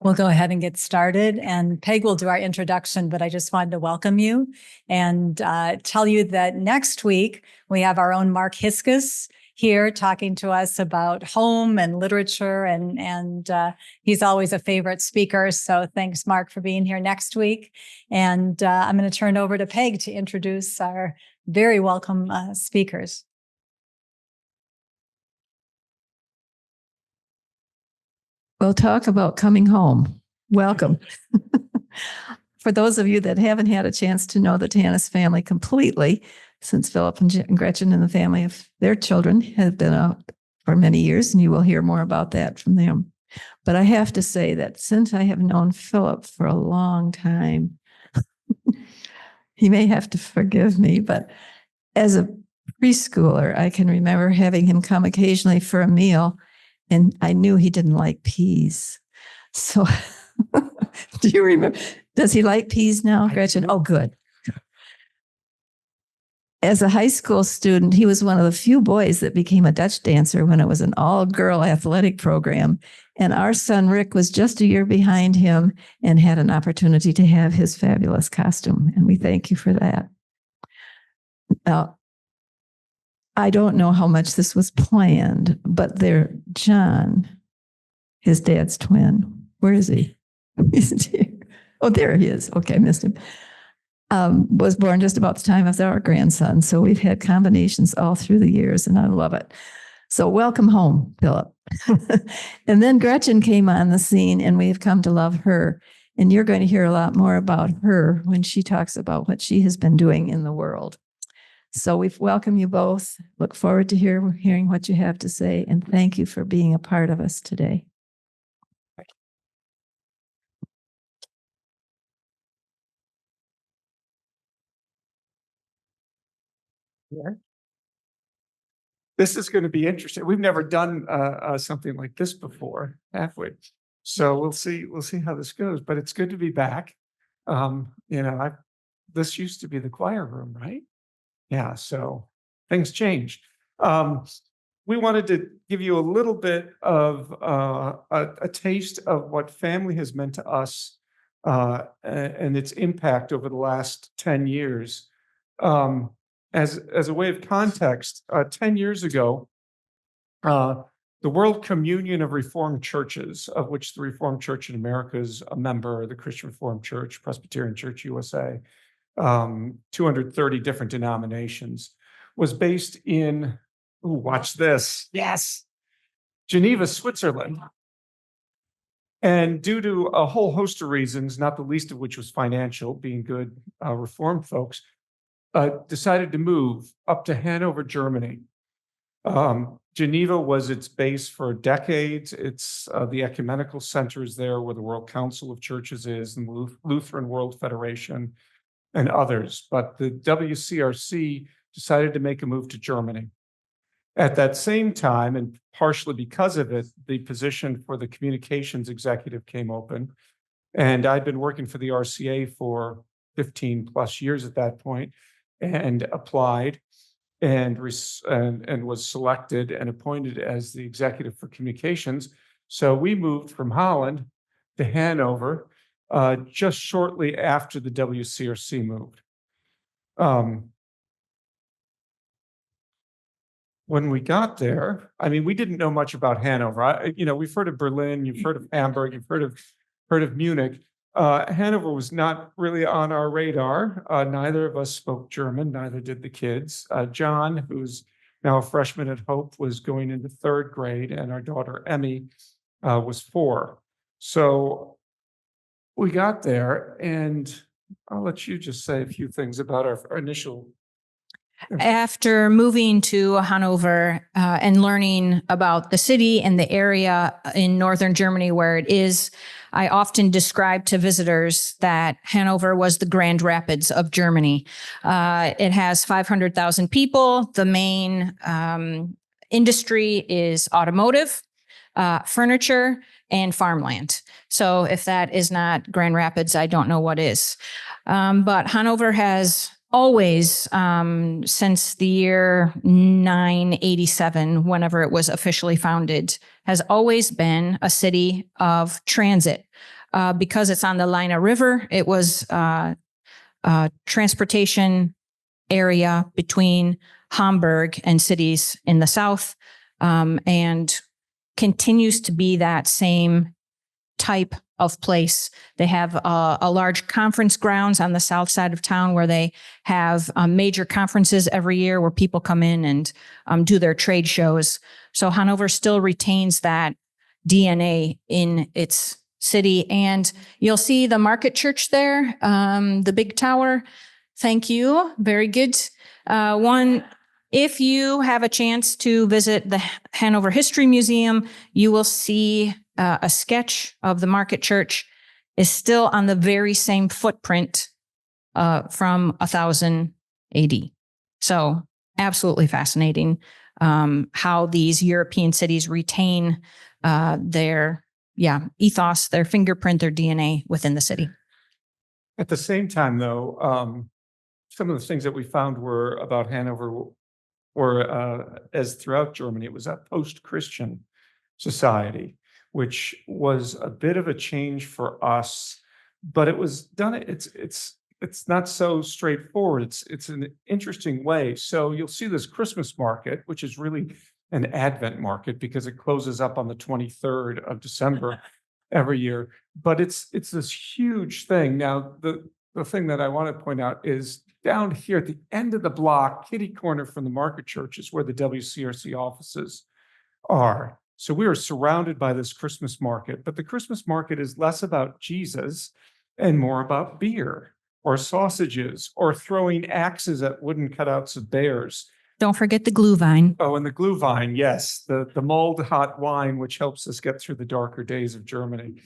We'll go ahead and get started, and Peg will do our introduction, but I just wanted to welcome you and tell you that next week we have our own Mark Hiskus here talking to us about home and literature, and he's always a favorite speaker. So thanks, Mark, for being here next week. And I'm going to turn it over to Peg to introduce our very welcome speakers. We'll talk about coming home. Welcome. For those of you that haven't had a chance to know the Tanis family completely, since Philip and Gretchen and the family of their children have been out for many years, and you will hear more about that from them. But I have to say that since I have known Philip for a long time, he may have to forgive me, but as a preschooler, I can remember having him come occasionally for a meal, and I knew he didn't like peas. So do you remember? Does he like peas now, Gretchen? Oh, good. As a high school student, he was one of the few boys that became a Dutch dancer when it was an all-girl athletic program. And our son, Rick, was just a year behind him and had an opportunity to have his fabulous costume. And we thank you for that. Now, I don't know how much this was planned, but there, John, his dad's twin. Where is he? Oh, there he is. Okay, I missed him. Was born just about the time of our grandson. So we've had combinations all through the years, and I love it. So welcome home, Philip. And then Gretchen came on the scene, and we've come to love her. And you're going to hear a lot more about her when she talks about what she has been doing in the world. So we welcome you both. Look forward to hearing what you have to say, and thank you for being a part of us today. Yeah. This is going to be interesting. We've never done something like this before, have we? So we'll see how this goes. But it's good to be back. This used to be the choir room, right? Yeah. So things changed. We wanted to give you a little bit of a taste of what family has meant to us and its impact over the last 10 years. As a way of context, 10 years ago, the World Communion of Reformed Churches, of which the Reformed Church in America is a member, the Christian Reformed Church, Presbyterian Church USA, 230 different denominations, was based in, watch this, yes, Geneva, Switzerland. And due to a whole host of reasons, not the least of which was financial, being good Reformed folks, decided to move up to Hanover, Germany. Geneva was its base for decades. It's the ecumenical centers there where the World Council of Churches is, and the Lutheran World Federation, and others. But the WCRC decided to make a move to Germany. At that same time, and partially because of it, the position for the communications executive came open. And I'd been working for the RCA for 15 plus years at that point, and applied and was selected and appointed as the executive for communications. So we moved from Holland to Hanover just shortly after the WCRC moved. When we got there, we didn't know much about Hanover. We've heard of Berlin, you've heard of Hamburg, you've heard of Munich. Hanover was not really on our radar. Neither of us spoke German, neither did the kids. John, who's now a freshman at Hope, was going into third grade, and our daughter, Emmy, was 4. So we got there, and I'll let you just say a few things about our initial. After moving to Hanover and learning about the city and the area in northern Germany where it is, I often describe to visitors that Hanover was the Grand Rapids of Germany. It has 500,000 people. The main industry is automotive, furniture, and farmland. So if that is not Grand Rapids, I don't know what is. But Hanover has always, since the year 987, whenever it was officially founded, has always been a city of transit. Because it's on the Lena River, it was transportation area between Hamburg and cities in the south, and continues to be that same type of place. They have a large conference grounds on the south side of town where they have major conferences every year where people come in and do their trade shows. So Hanover still retains that DNA in its city. And you'll see the market church there, the big tower. Thank you. Very good. If you have a chance to visit the Hanover History Museum, you will see a sketch of the market church is still on the very same footprint from 1000 AD. So absolutely fascinating how these European cities retain their ethos, their fingerprint, their DNA within the city. At the same time, though, some of the things that we found were about Hanover were, as throughout Germany, it was a post-Christian society, which was a bit of a change for us, but it was done. It's not so straightforward. It's an interesting way. So you'll see this Christmas market, which is really an Advent market because it closes up on the 23rd of December every year. But it's this huge thing. Now, the thing that I want to point out is down here at the end of the block, kitty corner from the market church, is where the WCRC offices are. So we are surrounded by this Christmas market, but the Christmas market is less about Jesus and more about beer or sausages or throwing axes at wooden cutouts of bears. Don't forget the Glühwein. Oh, and the Glühwein, yes, the mulled hot wine, which helps us get through the darker days of German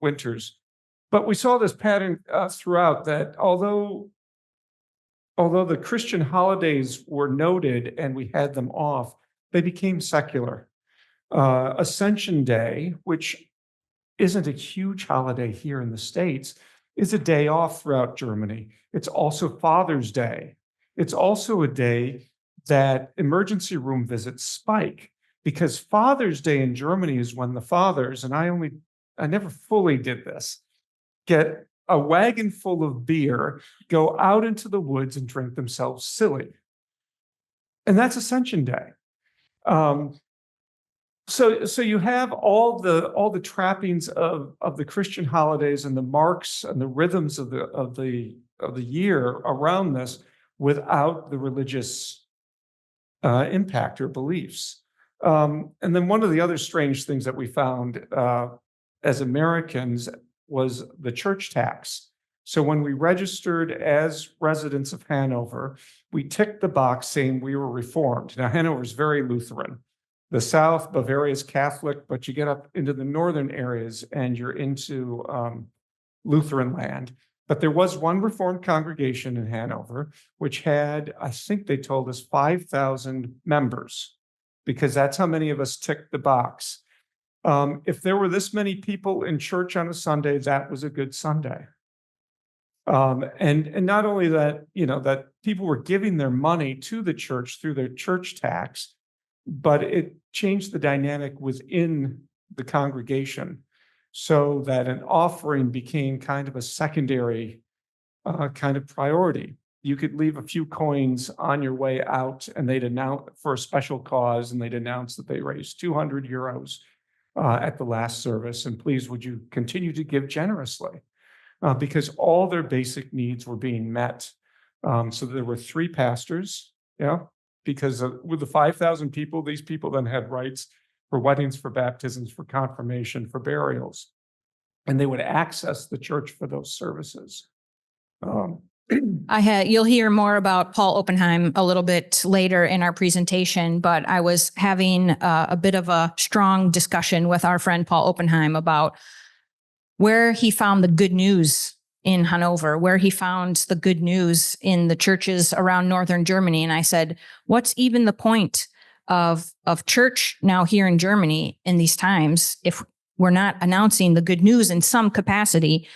winters. But we saw this pattern throughout that although the Christian holidays were noted and we had them off, they became secular. Ascension Day, which isn't a huge holiday here in the States, is a day off throughout Germany. It's also Father's Day. It's also a day that emergency room visits spike because Father's Day in Germany is when the fathers, and I never fully did this, get a wagon full of beer, go out into the woods and drink themselves silly. And that's Ascension Day. So you have all the trappings of the Christian holidays and the marks and the rhythms of the year around this without the religious impact or beliefs. And then one of the other strange things that we found as Americans was the church tax. So when we registered as residents of Hanover, we ticked the box saying we were Reformed. Now, Hanover is very Lutheran. The South, Bavaria is Catholic, but you get up into the northern areas and you're into Lutheran land. But there was one Reformed congregation in Hanover, which had, I think they told us, 5,000 members, because that's how many of us ticked the box. If there were this many people in church on a Sunday, that was a good Sunday. And not only that, that people were giving their money to the church through their church tax, but it changed the dynamic within the congregation so that an offering became kind of a secondary kind of priority. You could leave a few coins on your way out and they'd announce for a special cause, and they'd announce that they raised 200 euros at the last service. And please, would you continue to give generously? Because all their basic needs were being met. So there were 3 pastors, because with the 5,000 people, these people then had rights for weddings, for baptisms, for confirmation, for burials, and they would access the church for those services. You'll hear more about Paul Oppenheim a little bit later in our presentation, but I was having a bit of a strong discussion with our friend Paul Oppenheim about where he found the good news in Hanover, where he found the good news in the churches around northern Germany. And I said, what's even the point of church now here in Germany in these times if we're not announcing the good news in some capacity?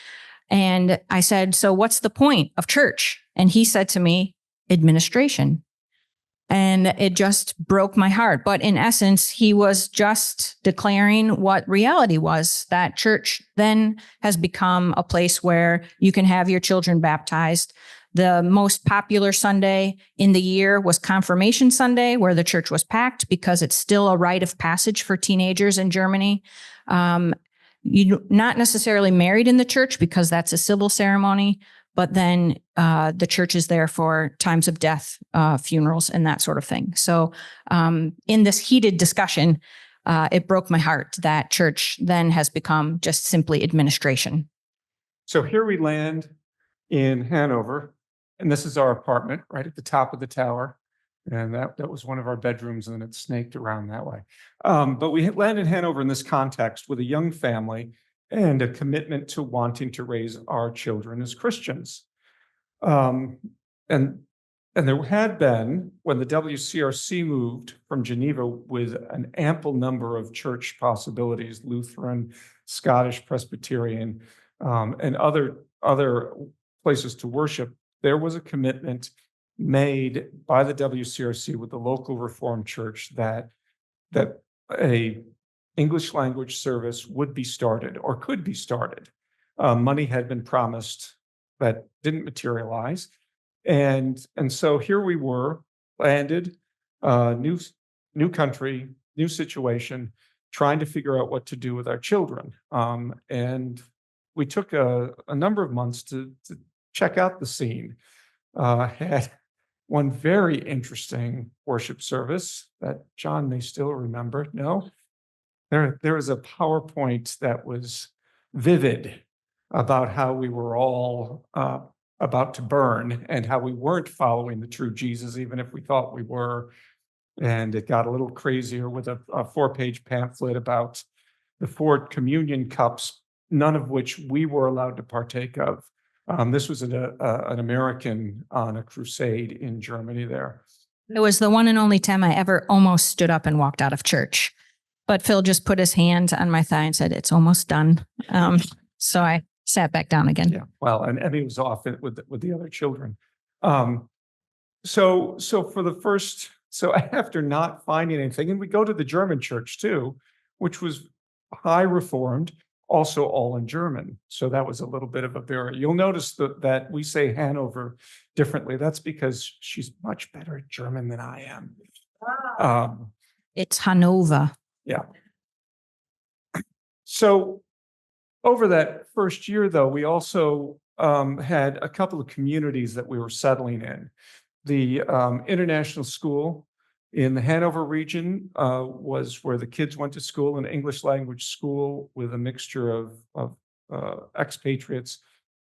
And I said, so what's the point of church? And he said to me, administration. And it just broke my heart. But in essence, he was just declaring what reality was, that church then has become a place where you can have your children baptized. The most popular Sunday in the year was Confirmation Sunday, where the church was packed because it's still a rite of passage for teenagers in Germany. You're not necessarily married in the church because that's a civil ceremony, but then the church is there for times of death, funerals, and that sort of thing. So in this heated discussion, it broke my heart that church then has become just simply administration. So here we land in Hanover, and this is our apartment right at the top of the tower. And that was one of our bedrooms, and it snaked around that way. But we landed in Hanover in this context with a young family and a commitment to wanting to raise our children as Christians. And there had been, when the WCRC moved from Geneva with an ample number of church possibilities, Lutheran, Scottish Presbyterian, and other places to worship, there was a commitment made by the WCRC with the local Reformed Church that a English language service would be started or could be started. Money had been promised that didn't materialize. And so here we were, landed, new country, new situation, trying to figure out what to do with our children. And we took a number of months to check out the scene. Had one very interesting worship service that John may still remember. No? There was a PowerPoint that was vivid about how we were all about to burn and how we weren't following the true Jesus, even if we thought we were. And it got a little crazier with a 4-page pamphlet about the 4 communion cups, none of which we were allowed to partake of. This was an American on a crusade in Germany there. It was the one and only time I ever almost stood up and walked out of church. But Phil just put his hand on my thigh and said, it's almost done. So I sat back down again. Yeah, well, and Emmy was off with the other children. So after not finding anything, and we go to the German church too, which was high Reformed, also all in German. So that was a little bit of a barrier. You'll notice that we say Hanover differently. That's because she's much better at German than I am. It's Hanover. Yeah. So over that first year, though, we also had a couple of communities that we were settling in. The international school in the Hanover region was where the kids went to school, an English language school with a mixture of expatriates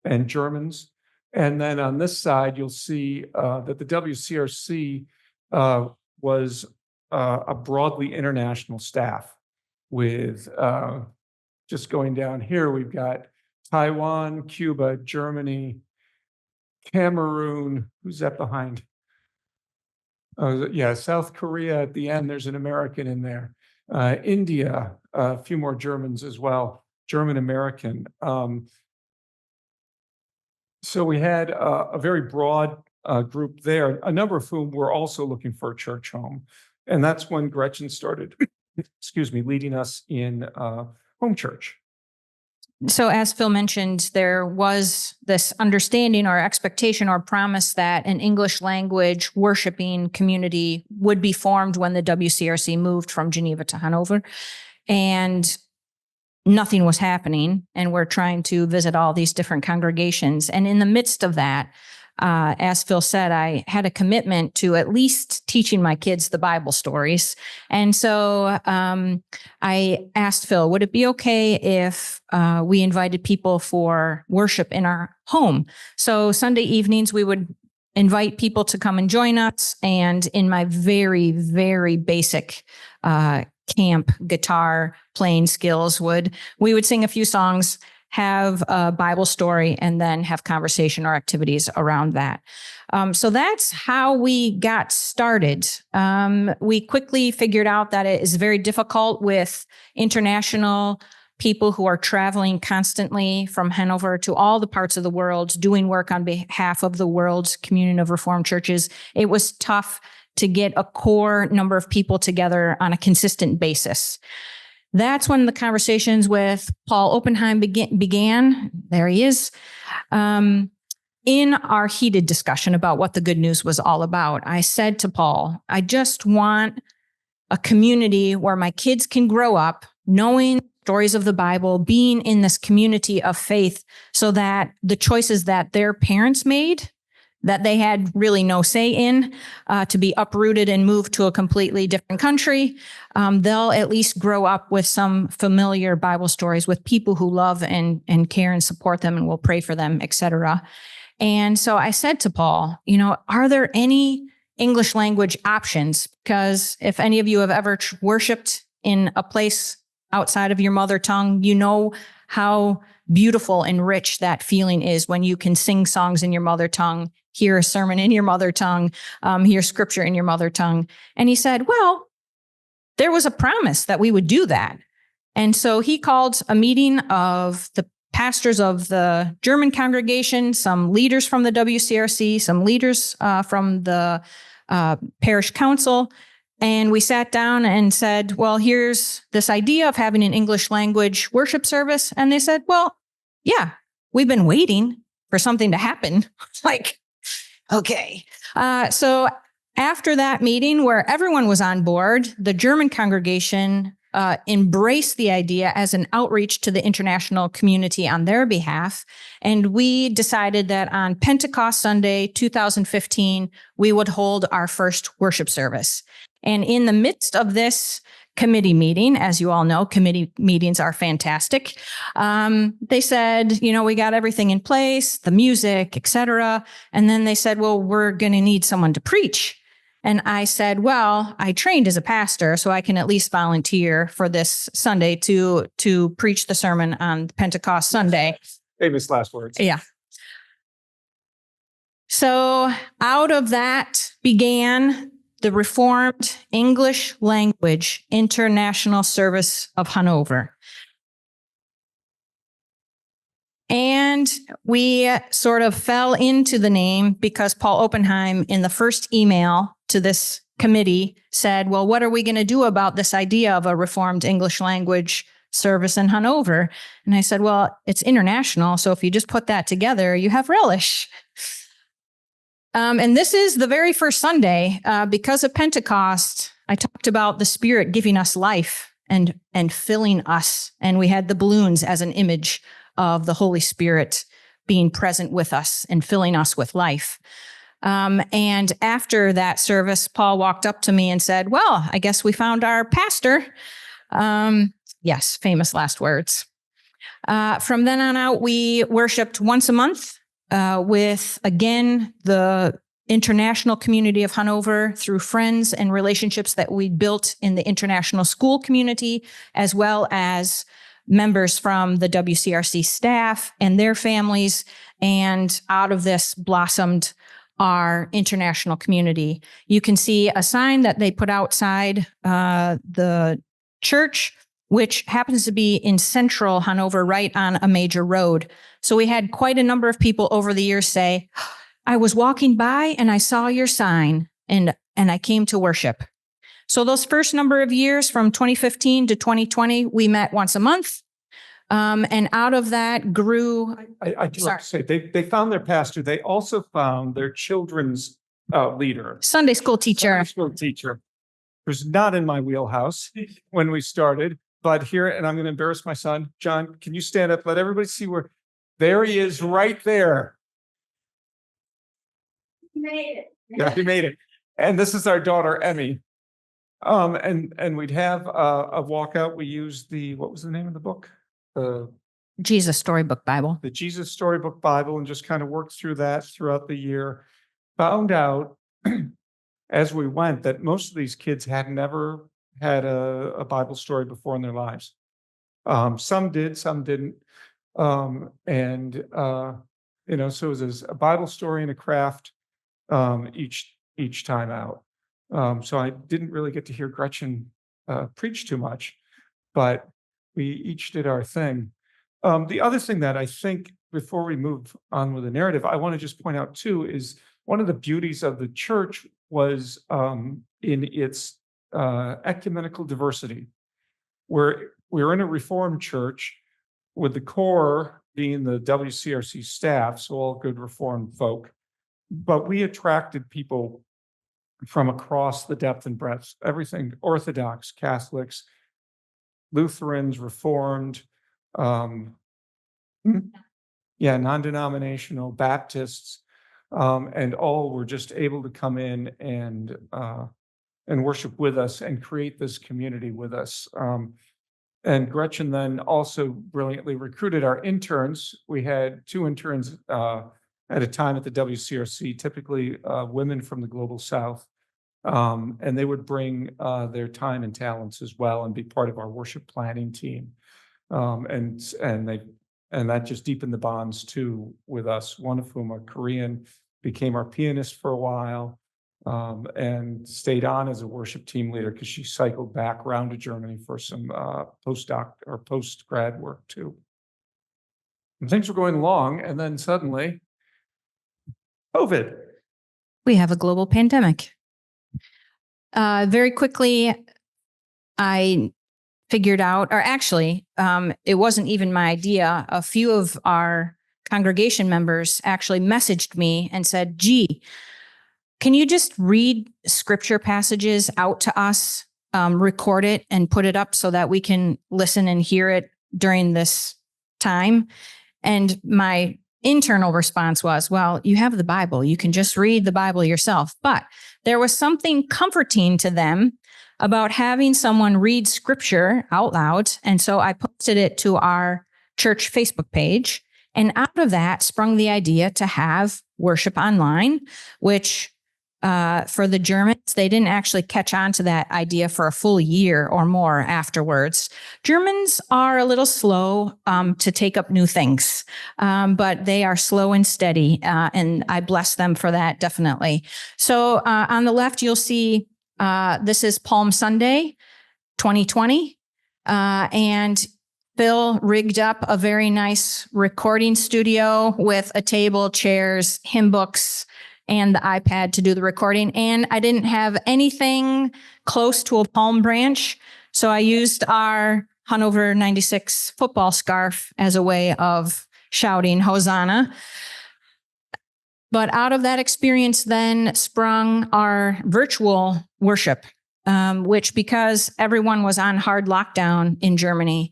and Germans. And then on this side, you'll see that the WCRC was a broadly international staff with just going down here, we've got Taiwan, Cuba, Germany, Cameroon. Who's that behind? Yeah, South Korea at the end, there's an American in there. India, a few more Germans as well, German-American. So we had a very broad group there, a number of whom were also looking for a church home. And that's when Gretchen started, leading us in home church. So as Phil mentioned, there was this understanding or expectation or promise that an English language worshiping community would be formed when the WCRC moved from Geneva to Hanover. And nothing was happening. And we're trying to visit all these different congregations. And in the midst of that, as Phil said, I had a commitment to at least teaching my kids the Bible stories. And so I asked Phil, would it be okay if we invited people for worship in our home? So Sunday evenings, we would invite people to come and join us. And in my very, very basic camp guitar playing skills, we would sing a few songs, have a Bible story, and then have conversation or activities around that. So that's how we got started. We quickly figured out that it is very difficult with international people who are traveling constantly from Hanover to all the parts of the world, doing work on behalf of the world's communion of Reformed churches. It was tough to get a core number of people together on a consistent basis. That's when the conversations with Paul Oppenheim began. There he is. In our heated discussion about what the good news was all about, I said to Paul, I just want a community where my kids can grow up knowing stories of the Bible, being in this community of faith, so that the choices that their parents made, that they had really no say in, to be uprooted and moved to a completely different country, they'll at least grow up with some familiar Bible stories with people who love and care and support them and will pray for them, etc. And so I said to Paul, are there any English language options? Because if any of you have ever worshiped in a place outside of your mother tongue, you know how beautiful and rich that feeling is when you can sing songs in your mother tongue, hear a sermon in your mother tongue, hear scripture in your mother tongue. And he said, well, there was a promise that we would do that. And so he called a meeting of the pastors of the German congregation, some leaders from the WCRC, some leaders from the parish council. And we sat down and said, well, here's this idea of having an English language worship service. And they said, well, yeah, we've been waiting for something to happen. Like, okay. So after that meeting where everyone was on board, the German congregation embraced the idea as an outreach to the international community on their behalf. And we decided that on Pentecost Sunday, 2015, we would hold our first worship service. And in the midst of this committee meeting, as you all know, committee meetings are fantastic. They said, we got everything in place, the music, etc. And then they said, well, we're going to need someone to preach. And I said, well, I trained as a pastor, so I can at least volunteer for this Sunday to preach the sermon on Pentecost Sunday. Famous last words. Yeah. So out of that began the Reformed English Language International Service of Hanover. And we sort of fell into the name because Paul Oppenheim, in the first email to this committee, said, well, what are we going to do about this idea of a Reformed English language service in Hanover? And I said, well, it's international. So if you just put that together, you have relish. And this is the very first Sunday. Because of Pentecost, I talked about the Spirit giving us life and filling us. And we had the balloons as an image of the Holy Spirit being present with us and filling us with life. And after that service, Paul walked up to me and said, well, I guess we found our pastor. Yes, famous last words. From then on out, we worshiped once a month with, again, the international community of Hanover through friends and relationships that we built in the international school community, as well as members from the WCRC staff and their families. And out of this blossomed our international community. You can see a sign that they put outside the church, which happens to be in central Hanover, right on a major road. So we had quite a number of people over the years say, I was walking by and I saw your sign and I came to worship. So those first number of years from 2015 to 2020, we met once a month. And out of that grew. I do have to say, they found their pastor. They also found their children's leader. Sunday school teacher. Sunday school teacher. Was not in my wheelhouse when we started, but here, and I'm going to embarrass my son. John, can you stand up? Let everybody see where. There he is right there. He made it. Yeah, he made it. And this is our daughter, Emmy. And we'd have a walkout. We used what was the name of the book? Jesus Storybook Bible. The Jesus Storybook Bible, and just kind of worked through that throughout the year. Found out as we went that most of these kids had never had a Bible story before in their lives. Some did, some didn't. So it was a Bible story and a craft each time out. So I didn't really get to hear Gretchen preach too much, but we each did our thing. The other thing that I think, before we move on with the narrative, I want to just point out too, is one of the beauties of the church was in its ecumenical diversity. We're in a Reformed church, with the core being the WCRC staff, so all good Reformed folk. But we attracted people from across the depth and breadth, everything: Orthodox, Catholics, Lutherans, Reformed, non-denominational, Baptists, and all were just able to come in and worship with us and create this community with us. And Gretchen then also brilliantly recruited our interns. We had 2 interns at a time at the WCRC, typically women from the Global South. And they would bring their time and talents as well and be part of our worship planning team. And that just deepened the bonds too with us, one of whom, a Korean, became our pianist for a while, and stayed on as a worship team leader because she cycled back around to Germany for some postdoc or post-grad work too. And things were going along, and then suddenly, COVID. We have a global pandemic. Very quickly, I figured out, or actually, it wasn't even my idea. A few of our congregation members actually messaged me and said, "Gee, can you just read scripture passages out to us, record it and put it up so that we can listen and hear it during this time?" And my internal response was, well, you have the Bible. You can just read the Bible yourself. But there was something comforting to them about having someone read scripture out loud. And so I posted it to our church Facebook page. And out of that sprung the idea to have worship online, which for the Germans, they didn't actually catch on to that idea for a full year or more afterwards. Germans are a little slow to take up new things, but they are slow and steady, and I bless them for that, definitely. So on the left, you'll see this is Palm Sunday, 2020, and Phil rigged up a very nice recording studio with a table, chairs, hymn books, and the iPad to do the recording. And I didn't have anything close to a palm branch, so I used our Hanover 96 football scarf as a way of shouting Hosanna. But out of that experience then sprung our virtual worship, which, because everyone was on hard lockdown in Germany,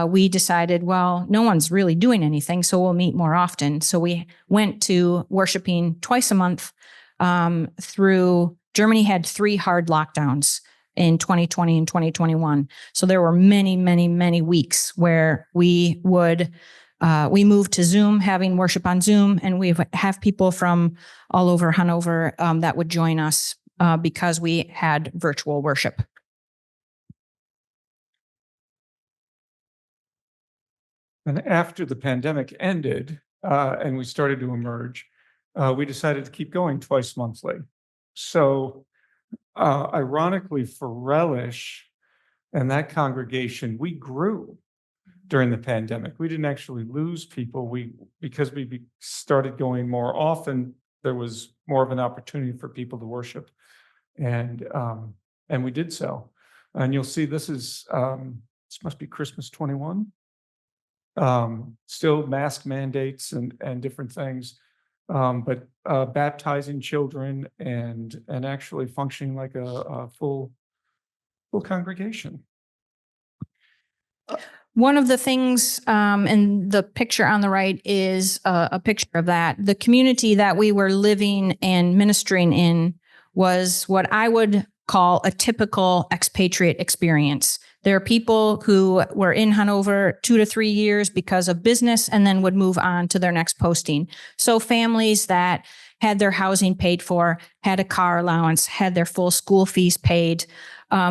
we decided, well, no one's really doing anything, so we'll meet more often. So we went to worshiping twice a month through Germany had 3 hard lockdowns in 2020 and 2021. So there were many, many, many weeks where we moved to Zoom, having worship on Zoom, and we have people from all over Hanover that would join us because we had virtual worship. And after the pandemic ended and we started to emerge, we decided to keep going twice monthly. So ironically for Relish and that congregation, we grew during the pandemic. We didn't actually lose people. Because we started going more often, there was more of an opportunity for people to worship. And we did so. And you'll see this must be Christmas 21. Still mask mandates and different things, but baptizing children and actually functioning like a full congregation. One of the things in the picture on the right is a picture of that. The community that we were living and ministering in was what I would call a typical expatriate experience. There are people who were in Hanover 2 to 3 years because of business and then would move on to their next posting. So families that had their housing paid for, had a car allowance, had their full school fees paid.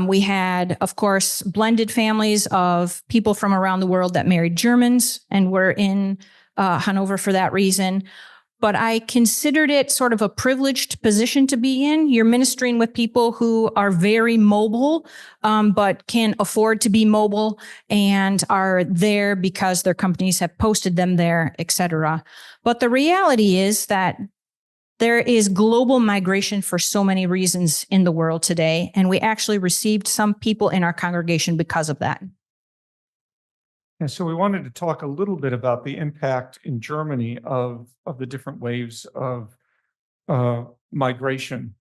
We had, of course, blended families of people from around the world that married Germans and were in Hanover for that reason. but I considered it sort of a privileged position to be in. You're ministering with people who are very mobile, but can afford to be mobile and are there because their companies have posted them there, et cetera. But the reality is that there is global migration for so many reasons in the world today, and we actually received some people in our congregation because of that. And so we wanted to talk a little bit about the impact in Germany of the different waves of migration.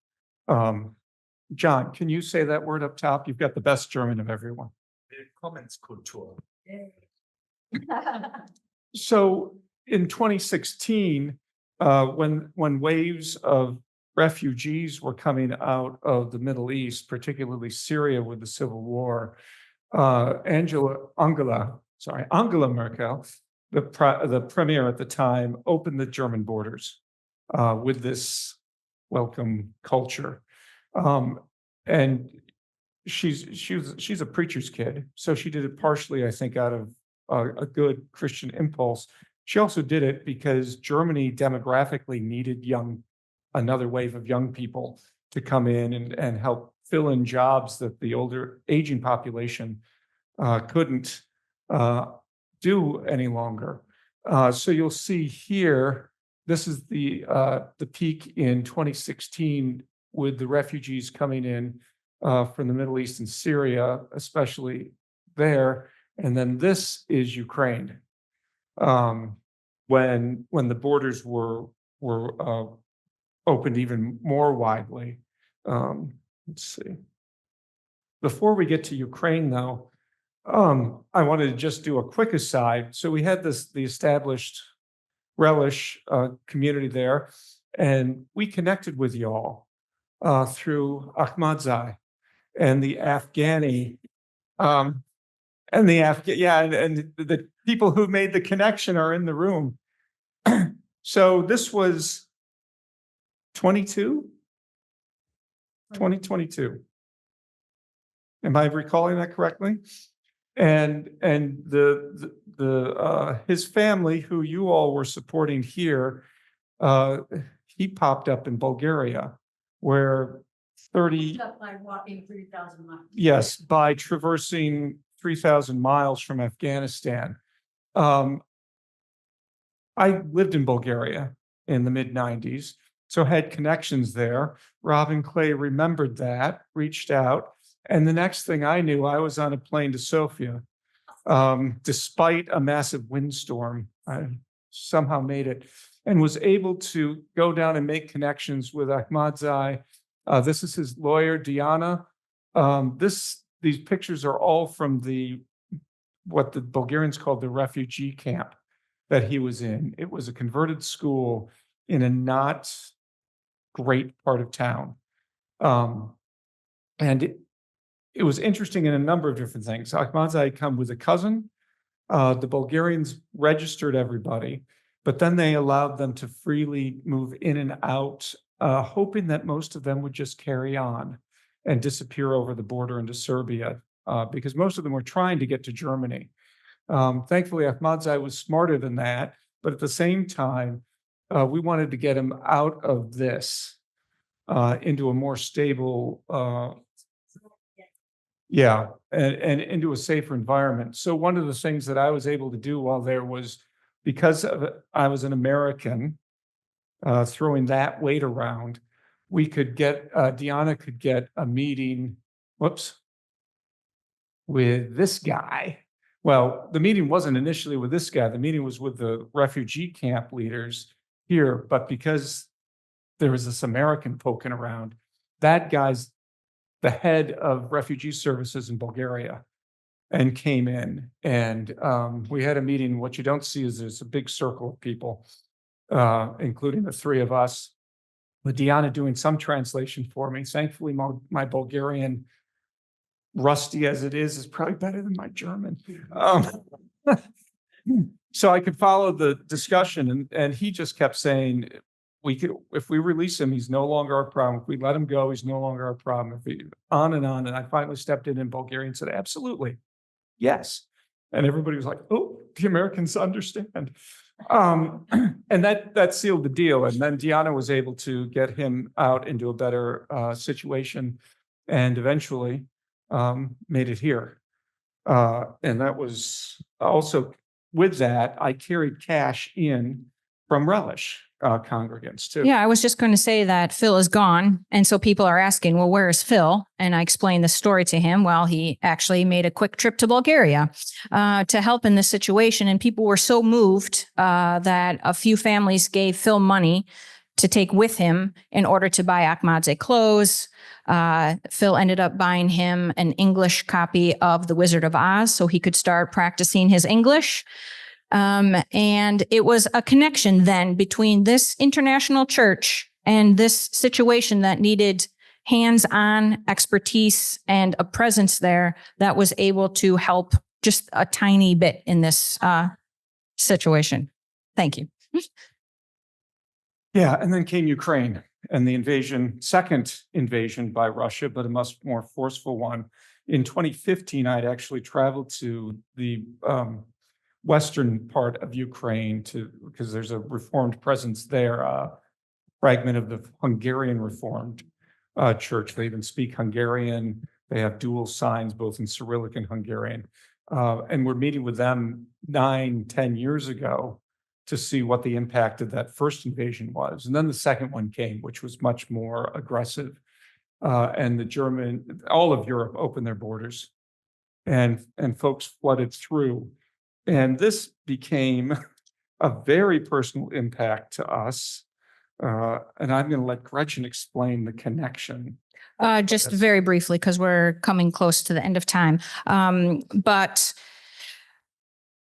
John, can you say that word up top? You've got the best German of everyone. Willkommenskultur. So in 2016, when waves of refugees were coming out of the Middle East, particularly Syria with the civil war, Angela Merkel, the premier at the time, opened the German borders with this welcome culture. And she's a preacher's kid, so she did it partially, I think, out of a good Christian impulse. She also did it because Germany demographically needed another wave of young people to come in and help fill in jobs that the older aging population couldn't do any longer. So you'll see here, this is the peak in 2016 with the refugees coming in from the Middle East and Syria, especially there. And then this is Ukraine, when the borders were opened even more widely. Let's see. Before we get to Ukraine, though, I wanted to just do a quick aside. So we had the established Relish community there, and we connected with y'all through Ahmadzai and the Afghani, and the people who made the connection are in the room. So this was 2022. Am I recalling that correctly? And his family, who you all were supporting here, he popped up in Bulgaria, where by walking 3,000 miles. Yes, by traversing 3,000 miles from Afghanistan. I lived in Bulgaria in the mid-90s, so had connections there. Robin Clay remembered that, reached out. And the next thing I knew, I was on a plane to Sofia. Despite a massive windstorm, I somehow made it and was able to go down and make connections with Ahmadzai. This is his lawyer, Diana. These pictures are all from what the Bulgarians called the refugee camp that he was in. It was a converted school in a not great part of town. And it was interesting in a number of different things. Ahmadzai had come with a cousin. The Bulgarians registered everybody, but then they allowed them to freely move in and out, hoping that most of them would just carry on and disappear over the border into Serbia, because most of them were trying to get to Germany. Thankfully, Ahmadzai was smarter than that, but at the same time, we wanted to get him out of this into a more stable, and into a safer environment. So one of the things that I was able to do while there was, because I was an American, throwing that weight around, we could get, Diana could get a meeting, with this guy. Well, the meeting wasn't initially with this guy. The meeting was with the refugee camp leaders here, but because there was this American poking around, that guy's the head of refugee services in Bulgaria, and came in, and we had a meeting. What you don't see is there's a big circle of people, including the three of us, with Diana doing some translation for me. Thankfully, my Bulgarian, rusty as it is probably better than my German. So I could follow the discussion, and he just kept saying, if we release him, he's no longer our problem. If we let him go, he's no longer our problem. On and on. And I finally stepped in Bulgaria and said, absolutely, yes. And everybody was like, oh, the Americans understand. And that sealed the deal. And then Deanna was able to get him out into a better situation and eventually made it here. And that was also, with that, I carried cash in from Relish congregants too. Yeah, I was just going to say that Phil is gone. And so people are asking, well, where is Phil? And I explained the story to him. Well, he actually made a quick trip to Bulgaria to help in this situation. And people were so moved that a few families gave Phil money to take with him in order to buy Akhmadze clothes. Phil ended up buying him an English copy of The Wizard of Oz so he could start practicing his English. And it was a connection then between this international church and this situation that needed hands-on expertise and a presence there that was able to help just a tiny bit in this situation. Thank you. Yeah, and then came Ukraine and the invasion, second invasion by Russia, but a much more forceful one. In 2015, I'd actually traveled to the western part of Ukraine because there's a Reformed presence there, fragment of the Hungarian Reformed Church. They even speak Hungarian. They have dual signs, both in Cyrillic and Hungarian. And we're meeting with them 9-10 years ago to see what the impact of that first invasion was. And then the second one came, which was much more aggressive. And all of Europe opened their borders and folks flooded through. And this became a very personal impact to us. And I'm going to let Gretchen explain the connection. Just very briefly, because we're coming close to the end of time. But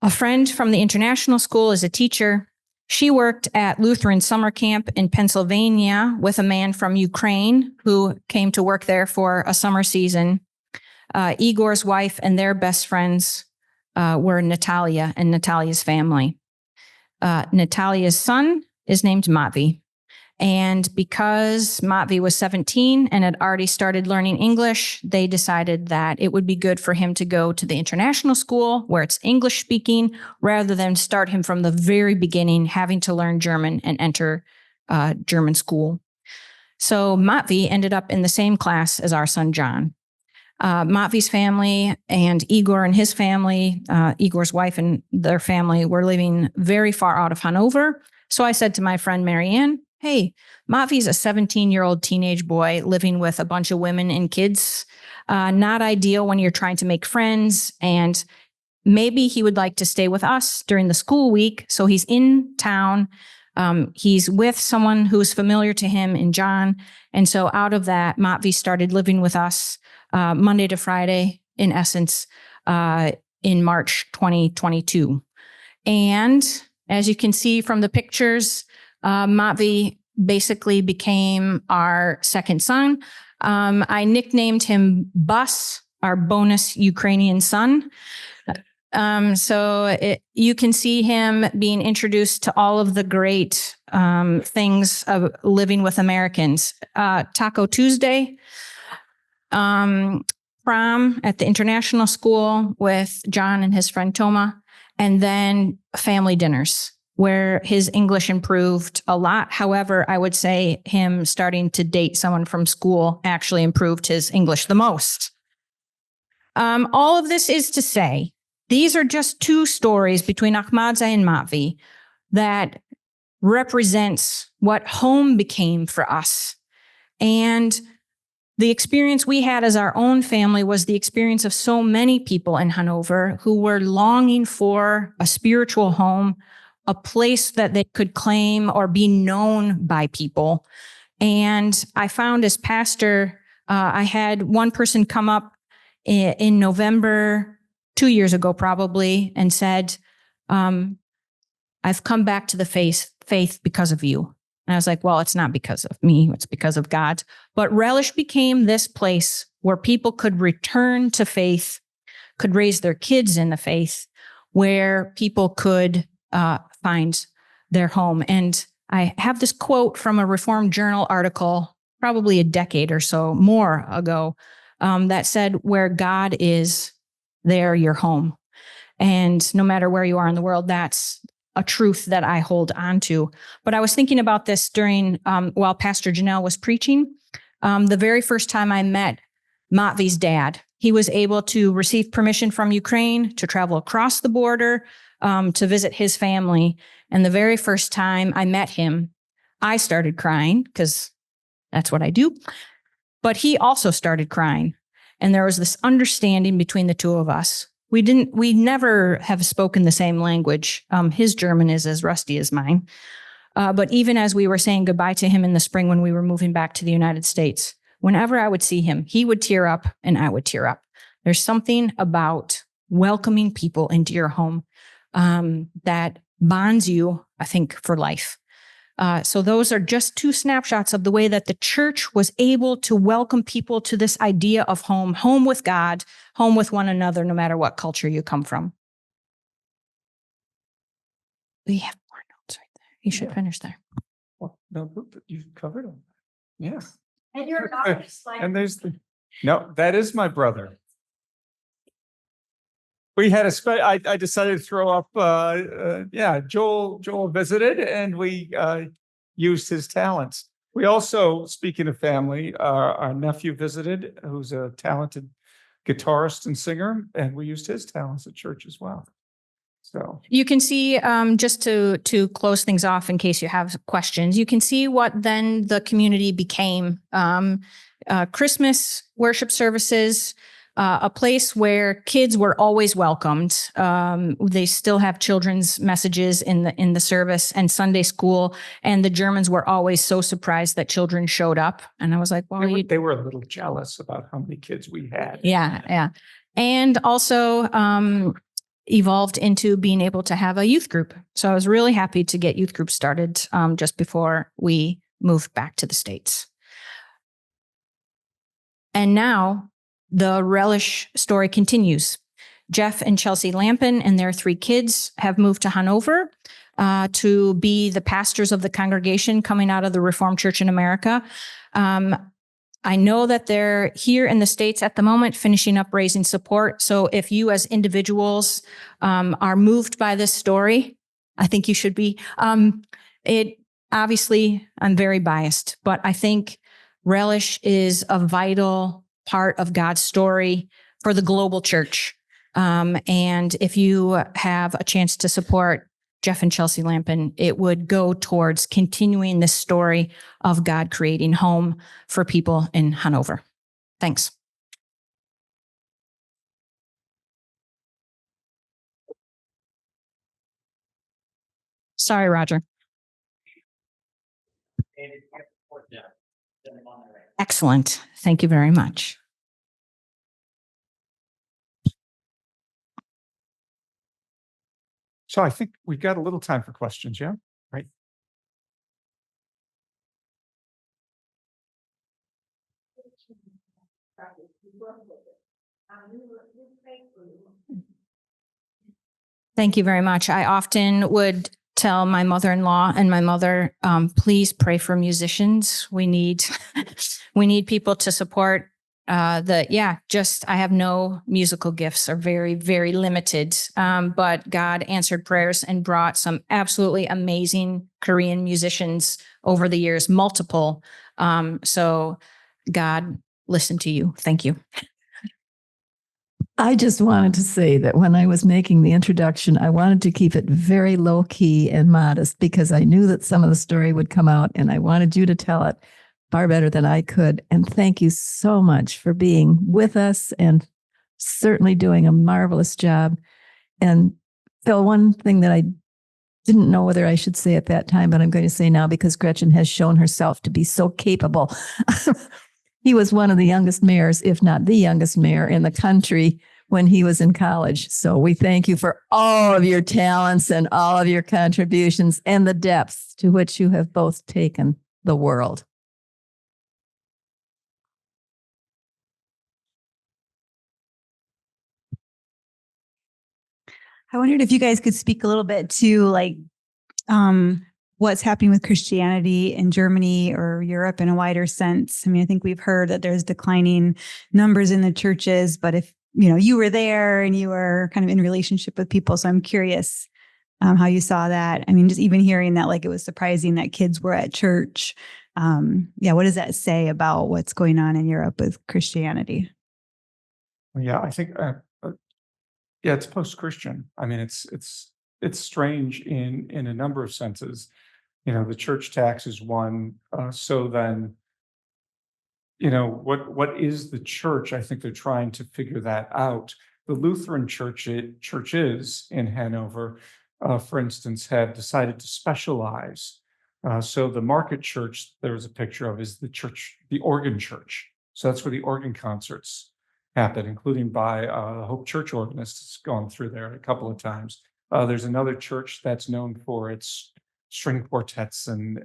a friend from the international school is a teacher. She worked at Lutheran summer camp in Pennsylvania with a man from Ukraine who came to work there for a summer season. Igor's wife and their best friends were Natalia and Natalia's family. Natalia's son is named Matvey. And because Matvey was 17 and had already started learning English, they decided that it would be good for him to go to the international school where it's English speaking, rather than start him from the very beginning, having to learn German and enter German school. So Matvey ended up in the same class as our son, John. Matvey's family and Igor and his family, Igor's wife and their family, were living very far out of Hanover. So I said to my friend, Marianne, hey, Matvey's a 17-year-old teenage boy living with a bunch of women and kids. Not ideal when you're trying to make friends. And maybe he would like to stay with us during the school week. So he's in town. He's with someone who's familiar to him in John. And so out of that, Matvey started living with us Monday to Friday, in essence, in March 2022. And as you can see from the pictures, Matvey basically became our second son. I nicknamed him Bus, our bonus Ukrainian son. You can see him being introduced to all of the great things of living with Americans. Taco Tuesday, prom at the international school with John and his friend Toma, and then family dinners, where his English improved a lot. However, I would say him starting to date someone from school actually improved his English the most. All of this is to say, these are just two stories between Akhmadze and Matvey that represents what home became for us. And the experience we had as our own family was the experience of so many people in Hanover who were longing for a spiritual home, a place that they could claim or be known by people. And I found as pastor, I had one person come up in November, 2 years ago probably, and said, I've come back to the faith because of you. And I was like, well, it's not because of me, it's because of God. But Relish became this place where people could return to faith, could raise their kids in the faith, where people could find their home. And I have this quote from a Reformed Journal article, probably a decade or so more ago, that said, where God is, there your home. And no matter where you are in the world, that's a truth that I hold on to. But I was thinking about this during, while Pastor Janelle was preaching. The very first time I met Matvi's dad, he was able to receive permission from Ukraine to travel across the border to visit his family. And the very first time I met him, I started crying because that's what I do. But he also started crying. And there was this understanding between the two of us. We never have spoken the same language. His German is as rusty as mine. But even as we were saying goodbye to him in the spring when we were moving back to the United States, whenever I would see him, he would tear up and I would tear up. There's something about welcoming people into your home that bonds you, I think, for life. So those are just two snapshots of the way that the church was able to welcome people to this idea of home, home with God, home with one another, no matter what culture you come from. We have more notes right there. You should finish there. Well, no, you covered them. Yeah. And you're not just like. And there's no, that is my brother. We had I decided to throw up, Joel visited and we used his talents. We also, speaking of family, our nephew visited, who's a talented guitarist and singer, and we used his talents at church as well. So you can see, just to close things off in case you have questions, you can see what then the community became. Christmas worship services, a place where kids were always welcomed. They still have children's messages in the service, and Sunday school. And the Germans were always so surprised that children showed up. And I was like, well, they were a little jealous about how many kids we had. Yeah. And also evolved into being able to have a youth group. So I was really happy to get youth group started just before we moved back to the States. And now the Relish story continues. Jeff and Chelsea Lampin and their 3 kids have moved to Hanover to be the pastors of the congregation coming out of the Reformed Church in America. I know that they're here in the States at the moment, finishing up raising support. So if you as individuals are moved by this story, I think you should be. Obviously, I'm very biased, but I think Relish is a vital part of God's story for the global church. And if you have a chance to support Jeff and Chelsea Lampin, it would go towards continuing this story of God creating home for people in Hanover. Thanks. Sorry, Roger. Excellent. Thank you very much. So I think we've got a little time for questions, yeah? Right. Thank you very much. I often would tell my mother-in-law and my mother, please pray for musicians. We need people to support I have no musical gifts, are very, very limited. But God answered prayers and brought some absolutely amazing Korean musicians over the years, multiple. So God listened to you. Thank you. I just wanted to say that when I was making the introduction, I wanted to keep it very low key and modest because I knew that some of the story would come out and I wanted you to tell it far better than I could. And thank you so much for being with us and certainly doing a marvelous job. And Phil, one thing that I didn't know whether I should say at that time, but I'm going to say now because Gretchen has shown herself to be so capable. He was one of the youngest mayors, if not the youngest mayor in the country when he was in college. So we thank you for all of your talents and all of your contributions and the depths to which you have both taken the world. I wondered if you guys could speak a little bit to what's happening with Christianity in Germany or Europe in a wider sense. I mean, I think we've heard that there's declining numbers in the churches, but if you were there and you were kind of in relationship with people, so I'm curious how you saw that. I mean, just even hearing that, like, it was surprising that kids were at church. Yeah, what does that say about what's going on in Europe with Christianity? Yeah, I think, yeah, it's post-Christian. I mean, it's strange in a number of senses. You know, the church tax is one. So then, you know, what is the church? I think they're trying to figure that out. The Lutheran churches in Hanover, for instance, have decided to specialize. So the market church there was a picture of is the church, the organ church. So that's where the organ concerts happen, including by Hope Church organists gone through there a couple of times. There's another church that's known for its string quartets and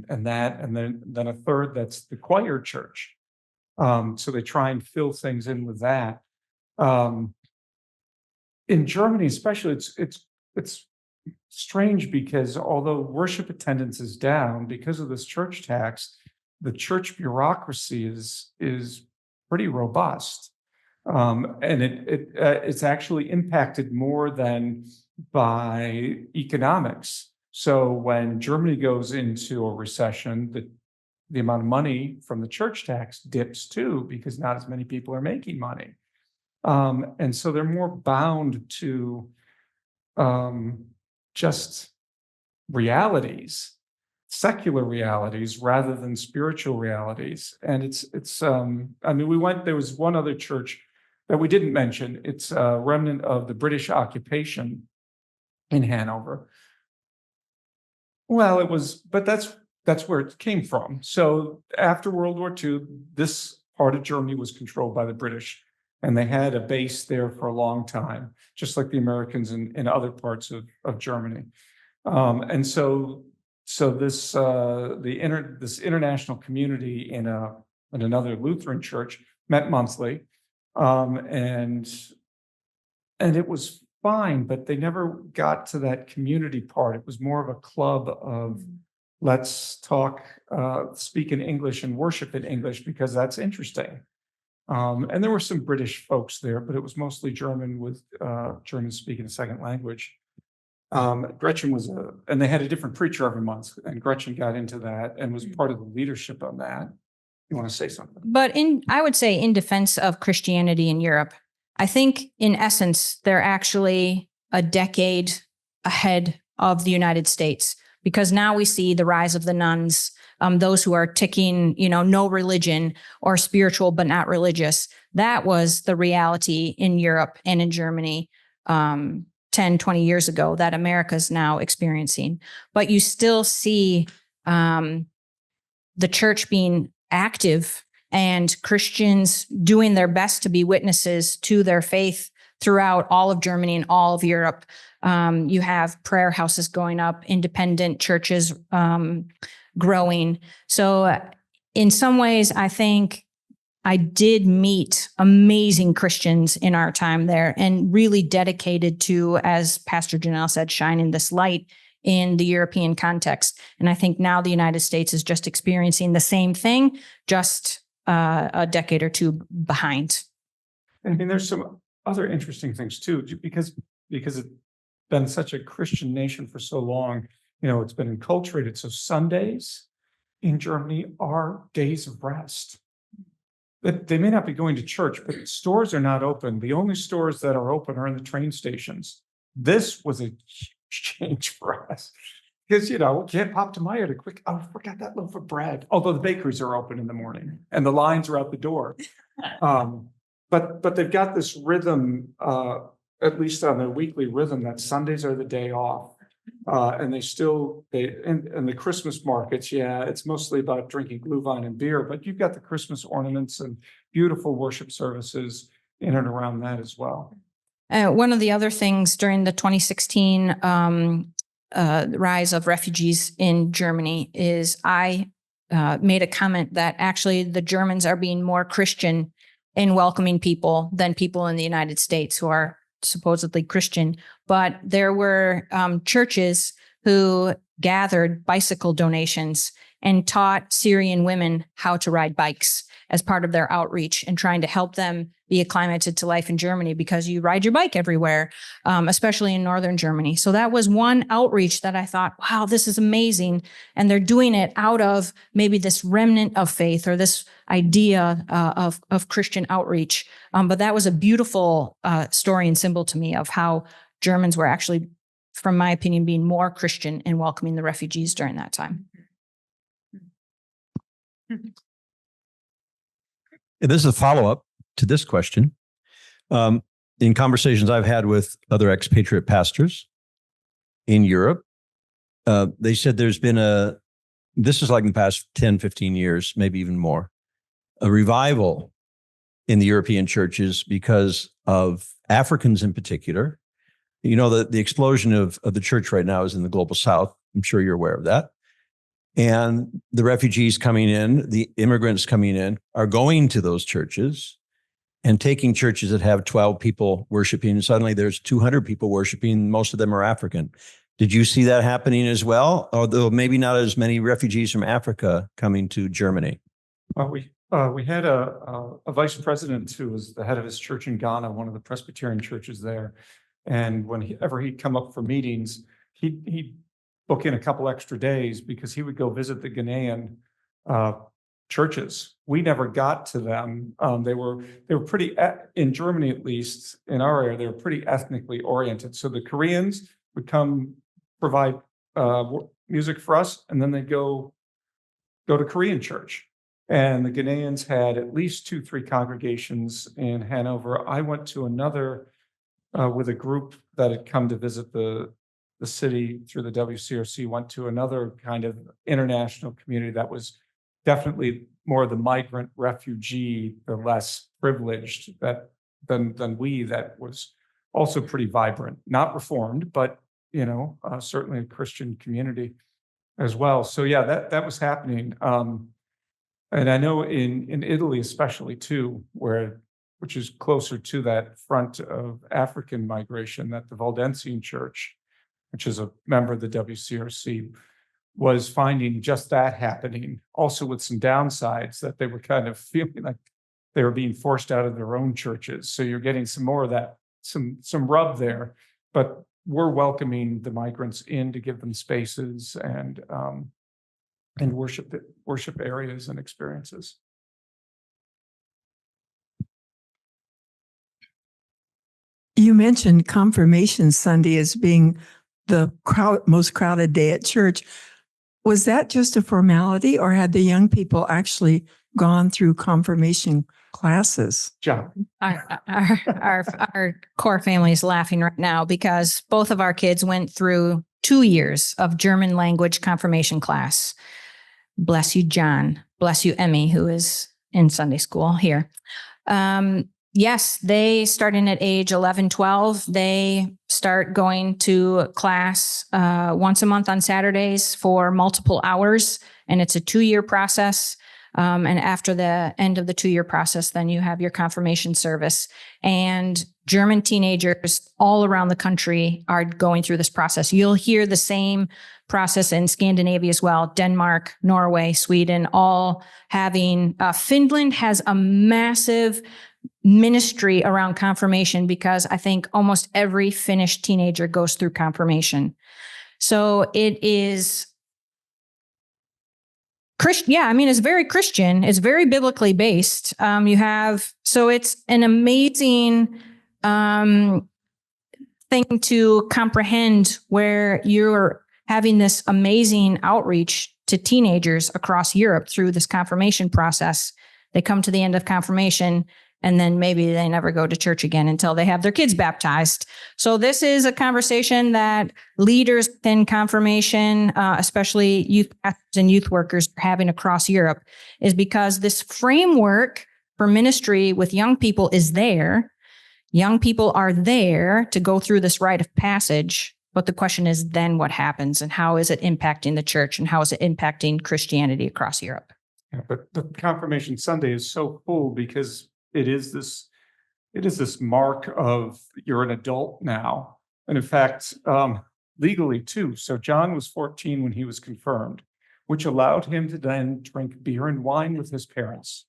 that, and then a third that's the choir church. So they try and fill things in with that. In Germany, especially, it's strange because although worship attendance is down because of this church tax, the church bureaucracy is pretty robust, and it's actually impacted more than by economics. So when Germany goes into a recession, the amount of money from the church tax dips too, because not as many people are making money. And so they're more bound to just realities, secular realities, rather than spiritual realities. And I mean, there was one other church that we didn't mention. It's a remnant of the British occupation in Hanover. Well, but that's where it came from. So after World War II, this part of Germany was controlled by the British, and they had a base there for a long time, just like the Americans in other parts of Germany. And so this this international community in another Lutheran church met monthly, and it was fine, but they never got to that community part. It was more of a club of let's talk, speak in English and worship in English because that's interesting. And there were some British folks there, but it was mostly German with German speaking a second language. Gretchen and they had a different preacher every month, and Gretchen got into that and was part of the leadership on that. You want to say something? But I would say in defense of Christianity in Europe, I think in essence, they're actually a decade ahead of the United States, because now we see the rise of the nuns, those who are ticking, no religion or spiritual, but not religious. That was the reality in Europe and in Germany 10, 20 years ago that America's now experiencing. But you still see the church being active and Christians doing their best to be witnesses to their faith throughout all of Germany and all of Europe. You have prayer houses going up, independent churches growing. So in some ways, I think I did meet amazing Christians in our time there and really dedicated to, as Pastor Janelle said, shining this light in the European context. And I think now the United States is just experiencing the same thing, just a decade or two behind. I mean, there's some other interesting things too, because it's been such a Christian nation for so long. It's been enculturated. So Sundays in Germany are days of rest. But they may not be going to church, but stores are not open. The only stores that are open are in the train stations. This was a huge change for us. Because, we can't pop to Meijer to quick, I forgot that loaf of bread. Although the bakeries are open in the morning and the lines are out the door. But they've got this rhythm, at least on their weekly rhythm, that Sundays are the day off. And and the Christmas markets, it's mostly about drinking Glühwein and beer, but you've got the Christmas ornaments and beautiful worship services in and around that as well. One of the other things during the 2016 rise of refugees in Germany is I made a comment that actually the Germans are being more Christian in welcoming people than people in the United States who are supposedly Christian. But there were churches who gathered bicycle donations and taught Syrian women how to ride bikes as part of their outreach and trying to help them be acclimated to life in Germany, because you ride your bike everywhere, especially in northern Germany. So that was one outreach that I thought, wow, this is amazing. And they're doing it out of maybe this remnant of faith or this idea of Christian outreach. But that was a beautiful story and symbol to me of how Germans were actually, from my opinion, being more Christian and welcoming the refugees during that time. And this is a follow-up to this question. In conversations I've had with other expatriate pastors in Europe, they said there's been this is like in the past 10, 15 years, maybe even more, a revival in the European churches because of Africans in particular. You know, the explosion of the church right now is in the global south. I'm sure you're aware of that. And the refugees coming in, the immigrants coming in, are going to those churches and taking churches that have 12 people worshiping. And suddenly there's 200 people worshiping. Most of them are African. Did you see that happening as well? Although maybe not as many refugees from Africa coming to Germany. Well, we had a vice president who was the head of his church in Ghana, one of the Presbyterian churches there. And whenever he'd come up for meetings, he'd book in a couple extra days because he would go visit the Ghanaian churches. We never got to them. They were pretty, in Germany at least, in our area, they were pretty ethnically oriented. So the Koreans would come provide music for us, and then they'd go to Korean church. And the Ghanaians had at least 2-3 congregations in Hanover. I went to another with a group that had come to visit the city through the WCRC, went to another kind of international community that was definitely more the migrant refugee, the less privileged than we, that was also pretty vibrant, not reformed, but certainly a Christian community as well. So yeah, that was happening. And I know in Italy, especially too, which is closer to that front of African migration, that the Valdensian Church, which is a member of the WCRC, was finding just that happening, also with some downsides, that they were kind of feeling like they were being forced out of their own churches. So you're getting some more of that, some rub there, but we're welcoming the migrants in to give them spaces and worship areas and experiences. You mentioned Confirmation Sunday as being the most crowded day at church. Was that just a formality, or had the young people actually gone through confirmation classes? John. Our core family is laughing right now because both of our kids went through 2 years of German language confirmation class. Bless you, John. Bless you, Emmy, who is in Sunday school here. Yes, they starting at age 11, 12. They start going to class once a month on Saturdays for multiple hours, and it's a 2-year process. And after the end of the 2-year process, then you have your confirmation service. And German teenagers all around the country are going through this process. You'll hear the same process in Scandinavia as well. Denmark, Norway, Sweden, all having, Finland has a massive ministry around confirmation because I think almost every Finnish teenager goes through confirmation. So it is Christian. Yeah, I mean, it's very Christian. It's very biblically based. So it's an amazing thing to comprehend, where you're having this amazing outreach to teenagers across Europe through this confirmation process. They come to the end of confirmation, and then maybe they never go to church again until they have their kids baptized. So this is a conversation that leaders in confirmation, especially youth pastors and youth workers, are having across Europe, is because this framework for ministry with young people is there. Young people are there to go through this rite of passage. But the question is then what happens, and how is it impacting the church, and how is it impacting Christianity across Europe? Yeah, but the Confirmation Sunday is so cool because it is this mark of you're an adult now. And in fact, legally too. So John was 14 when he was confirmed. which allowed him to then drink beer and wine with his parents.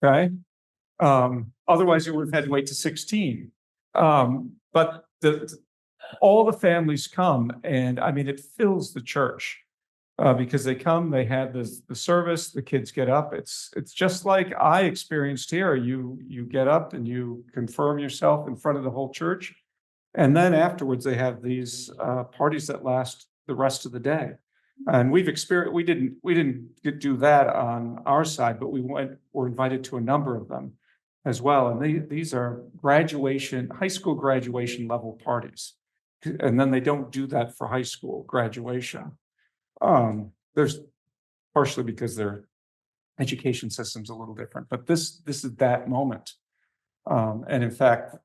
Okay. Otherwise, you would have had to wait to 16. But all the families come, and I mean, it fills the church because they come, they have the service, the kids get up. It's just like I experienced here. You get up and you confirm yourself in front of the whole church, and then afterwards they have these parties that last the rest of the day. And we've experienced. We didn't do that on our side, but were invited to a number of them as well. And these are high school graduation level parties. And then they don't do that for high school graduation. There's partially because their education system's a little different, but this is that moment. And in fact,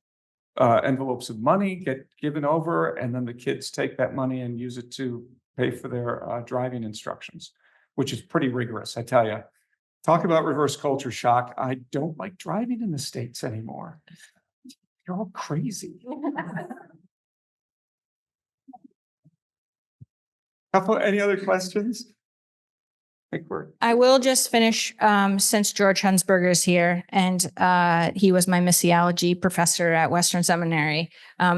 envelopes of money get given over, and then the kids take that money and use it to pay for their driving instructions, which is pretty rigorous, I tell you. Talk about reverse culture shock. I don't like driving in the States anymore. You're all crazy. Any other questions? I will just finish since George Hunsberger is here, and he was my missiology professor at Western Seminary.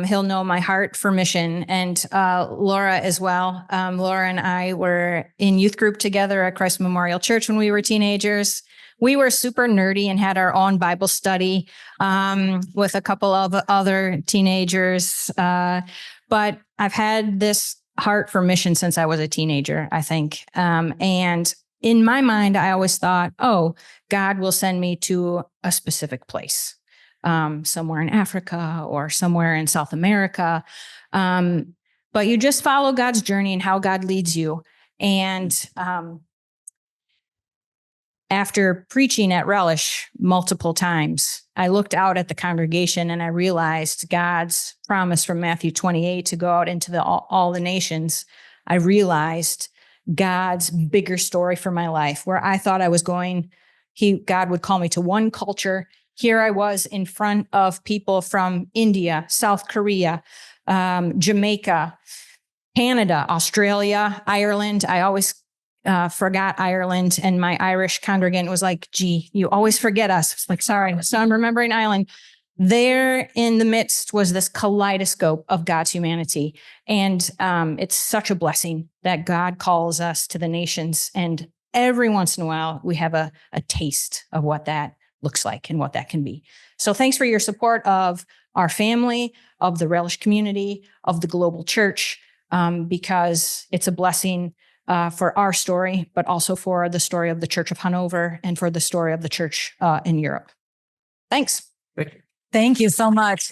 He'll know my heart for mission, and Laura as well. Laura and I were in youth group together at Christ Memorial Church when we were teenagers. We were super nerdy and had our own Bible study with a couple of other teenagers. But I've had this heart for mission since I was a teenager, I think. And in my mind, I always thought, oh, God will send me to a specific place, somewhere in Africa or somewhere in South America. But you just follow God's journey and how God leads you. And after preaching at Relish multiple times, I looked out at the congregation and I realized God's promise from Matthew 28 to go out into all the nations. I realized God's bigger story for my life, where I thought I was going, God would call me to one culture. Here I was in front of people from India, South Korea, Jamaica, Canada, Australia, Ireland. I always forgot Ireland, and my Irish congregant was like, gee, you always forget us. It's like, sorry. So I'm remembering Ireland. There in the midst was this kaleidoscope of God's humanity. And it's such a blessing that God calls us to the nations. And every once in a while, we have a taste of what that looks like and what that can be. So thanks for your support of our family, of the Relish community, of the global church, because it's a blessing for our story, but also for the story of the Church of Hanover and for the story of the church in Europe. Thanks. Thank you. Thank you so much.